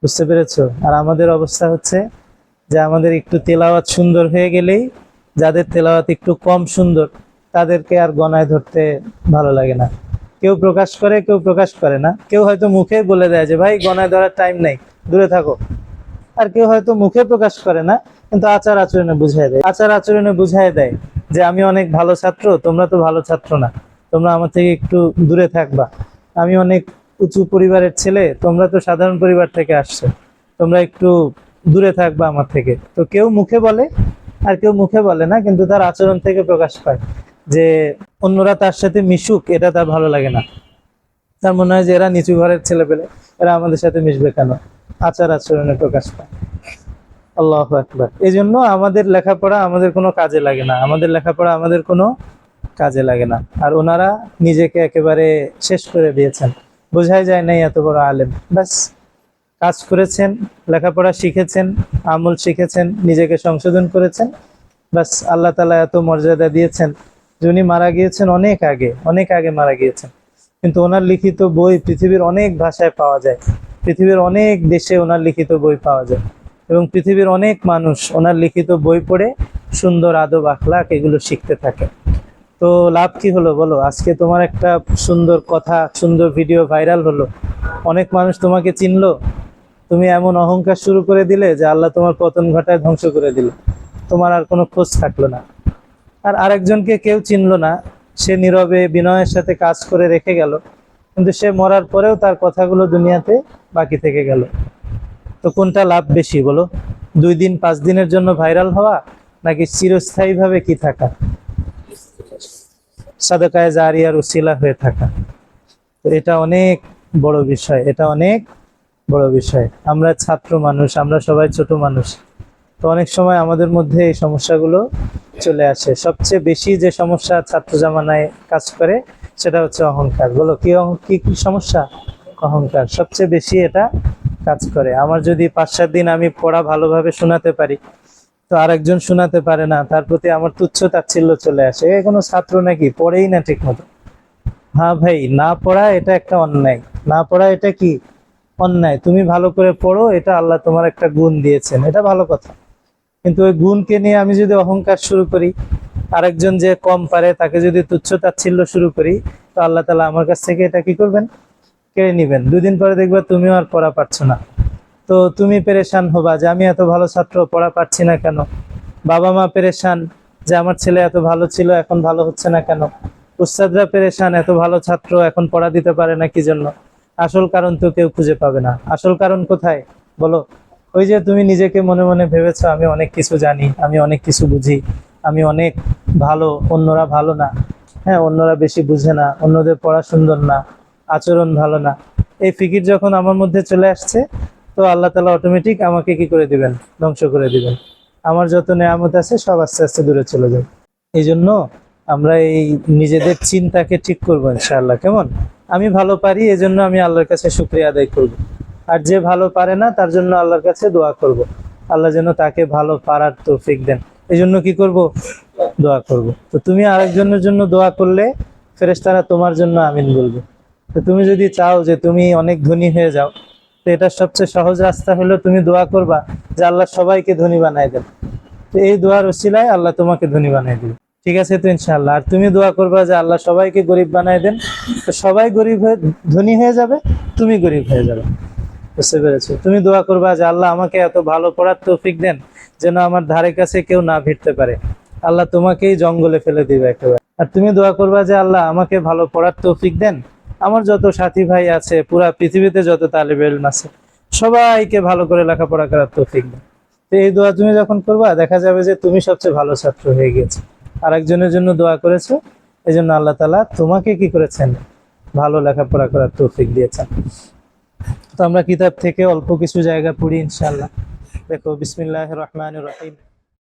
বুঝতে পেরেছো? আর আমাদের অবস্থা হচ্ছে যে আমাদের একটু তেলাওয়াত সুন্দর হয়ে গেলেই, যাদের তেলাওয়াত একটু কম সুন্দর তাদেরকে আর গণায় ধরতে ভালো লাগে না। কেউ প্রকাশ করে, কেউ প্রকাশ করে না। কেউ হয়তো মুখে বলে দেয় যে ভাই গণায় ধরার টাইম নেই, দূরে থাকো। আর কেউ হয়তো মুখে প্রকাশ করে না, কিন্তু আচার আচরণে বুঝাই দেয়, আচার আচরণে বুঝাই দেয় যে আমি অনেক ভালো ছাত্র, তোমরা তো ভালো ছাত্র না, তোমরা আমার থেকে একটু দূরে থাকবা। আমি অনেক উঁচু পরিবারের ছেলে, তোমরা তো সাধারণ পরিবার থেকে আসছো, তোমরা একটু দূরে থাকবা আমার থেকে। তো কেউ মুখে বলে আর কেউ মুখে বলে না, কিন্তু তার আচরণ থেকে প্রকাশ পায় যে অন্যরা তার সাথে মিশুক, এটা তার ভালো লাগে না। তার মনে হয় যে এরা নিচু ঘরের ছেলে পেলে, এরা আমাদের সাথে মিশবে কেন, আচার আচরণে প্রকাশ পায়। আল্লাহু আকবার। এই জন্য আমাদের লেখাপড়া আমাদের কোনো কাজে লাগে না, আমাদের লেখাপড়া আমাদের কোনো কাজে লাগে না। আর ওনারা নিজেকে একেবারে শেষ করে দিয়েছেন, বোঝাই যায় নাই এত বড় আলেম। ব্যাস, কাজ করেছেন, লেখাপড়া শিখেছেন, আমল শিখেছেন, নিজেকে সংশোধন করেছেন। ব্যাস, আল্লাহ তাআলা এত মর্যাদা দিয়েছেন যে উনি মারা গিয়েছেন অনেক আগে, অনেক আগে মারা গিয়েছেন। কিন্তু ওনার লিখিত বই পৃথিবীর অনেক ভাষায় পাওয়া যায়, পৃথিবীর অনেক দেশে ওনার লিখিত বই পাওয়া যায়, এবং পৃথিবীর অনেক মানুষ ওনার লিখিত বই পড়ে সুন্দর আদব আখলাক এগুলো শিখতে থাকে। তো লাভ কি হলো বলো? আজকে তোমার একটা সুন্দর কথা, সুন্দর ভিডিও ভাইরাল হলো, অনেক মানুষ তোমাকে চিনলো, তুমি এমন অহংকার শুরু করে দিলে যে আল্লাহ তোমার পতন ঘটায় ধ্বংস করে দিল, তোমার আর কোনো খোঁজ থাকলো না। আর আরেকজনকে কেউ চিনলো না, সে নীরবে বিনয়ের সাথে কাজ করে রেখে গেল, কিন্তু সে মরার পরেও তার কথাগুলো দুনিয়াতে বাকি থেকে গেল। তো কোনটা লাভ বেশি বলো? 2 দিন 5 দিনের জন্য ভাইরাল হওয়া, নাকি চিরস্থায়ীভাবে কি থাকা, সাদাকায়ে জারিয়ার উসিলা হয়ে থাকা? তো এটা অনেক বড় বিষয়, এটা অনেক বড় বিষয়। আমরা ছাত্র মানুষ, আমরা সবাই ছোট মানুষ। তো অনেক সময় আমাদের মধ্যে এই সমস্যাগুলো চলে আসে। সবচেয়ে বেশি যে সমস্যা ছাত্র জামানায় কাজ করে সেটা হচ্ছে অহংকার। বলো কি কি সমস্যা? অহংকার সবচেয়ে বেশি এটা কাজ করে। আমার যদি 5-7 দিন আমি পড়া ভালোভাবে শোনাতে পারি, তো আরেকজন শোনাতে পারে না, তার প্রতি আমার তুচ্ছ তাচ্ছিল্য চলে আসে, এ কোনো ছাত্র নাকি, পড়েই না ঠিক মতো। হ্যাঁ ভাই, না পড়া এটা একটা অন্যায়, না পড়া এটা কি অন্যায়। তুমি ভালো করে পড়ো, এটা আল্লাহ তোমার একটা গুণ দিয়েছেন, এটা ভালো কথা। কিন্তু ওই গুণকে নিয়ে আমি যদি অহংকার শুরু করি, আরেকজন যে কম পারে তাকে যদি তুচ্ছ তাচ্ছিল্য শুরু করি, তো আল্লাহ তাআলা আমার কাছ থেকে এটা কি করবেন? কেড়ে নিবেন। 2 দিন পরে দেখবা তুমিও আর পড়া পারছো না। তো তুমি পেরেশান হবা যে আমি এত ভালো ছাত্র, পড়া পারছি না কেন। বাবা মা পেরেশান যে আমার ছেলে এত ভালো ছিল, এখন ভালো হচ্ছে না কেন। উস্তাদরা পেরেশান, এত ভালো ছাত্র এখন পড়া দিতে পারে না কি জন্য। আসল কারণ তো কেউ খুঁজে পাবে না। আসল কারণ কোথায় বলো? ওই যে তুমি নিজেকে মনে মনে ভেবেছো আমি অনেক কিছু জানি, আমি অনেক কিছু বুঝি, আমি অনেক ভালো, অন্যরা ভালো না। হ্যাঁ, অন্যরা বেশি বুঝে না, অন্যদের পড়া সুন্দর না, আচরণ ভালো না। এই ফিকির যখন আমার মধ্যে চলে আসছে, তো আল্লাহ তাআলা অটোমেটিক আমাকে কি করে দিবেন? ধ্বংস করে দিবেন। আমার যত নেয়ামত আছে সব আস্তে আস্তে দূরে চলে যাবে। এই জন্য আমরা এই নিজেদের চিন্তাকে ঠিক করবো ইনশাআল্লাহ। কেমন? আমি ভালো পারি, এজন্য আমি আল্লাহর কাছে শুকরিয়া আদায় করব। আর যে ভালো পারে না তার জন্য আল্লাহর কাছে দোয়া করব, আল্লাহ যেন তাকে ভালো পারার তৌফিক দেন। এই জন্য কি করব? দোয়া করব। তো তুমি আরেকজনের জন্য দোয়া করলে ফেরেশতারা তোমার জন্য আমিন বলবে। তো তুমি যদি চাও যে তুমি অনেক ধনী হয়ে যাও, তো এটার সবচেয়ে সহজ রাস্তা হলো তুমি দোয়া করবা যে আল্লাহ সবাইকে ধনী বানায় দেন। তো এই দোয়ার ওসিলায় আল্লাহ তোমাকে ধনী বানায় দিবে। ঠিক আছে তো ইনশাআল্লাহ। আর তুমি দোয়া করবা যে আল্লাহ সবাইকে গরিব বানায় দেন, তো সবাই গরিব হয়ে ধনী হয়ে যাবে, তুমি গরিব হয়ে যাবে। বুঝতে পেরেছো? তুমি দোয়া করবা যে আল্লাহ আমাকে এত ভালো পড়ার তৌফিক দেন যেন আমার ধারে কাছে কেউ না ভিড়তে পারে, আল্লাহ তোমাকেই জঙ্গলে ফেলে দিবে একেবারে। আর তুমি দোয়া করবা যে আল্লাহ আমাকে ভালো পড়ার তৌফিক দেন, আমার যত সাথী ভাই আছে, পুরা পৃথিবীতে যত তালেবে ইলম আছে, সবাইকে ভালো করে লেখাপড়া করার তৌফিক দেন। তো এই দোয়া তুমি যখন করবা, দেখা যাবে যে তুমি সবচেয়ে ভালো ছাত্র হয়ে গেছো, আর একজনের জন্য দোয়া করেছো, এই জন্য আল্লাহ তাআলা তোমাকে কি করেছেন? ভালো লেখাপড়া করার তৌফিক দিয়েছেন। তো আমরা কিতাব থেকে অল্প কিছু জায়গা পড়ি ইনশাআল্লাহ। দেখো, বিসমিল্লাহির রহমানির রহিম।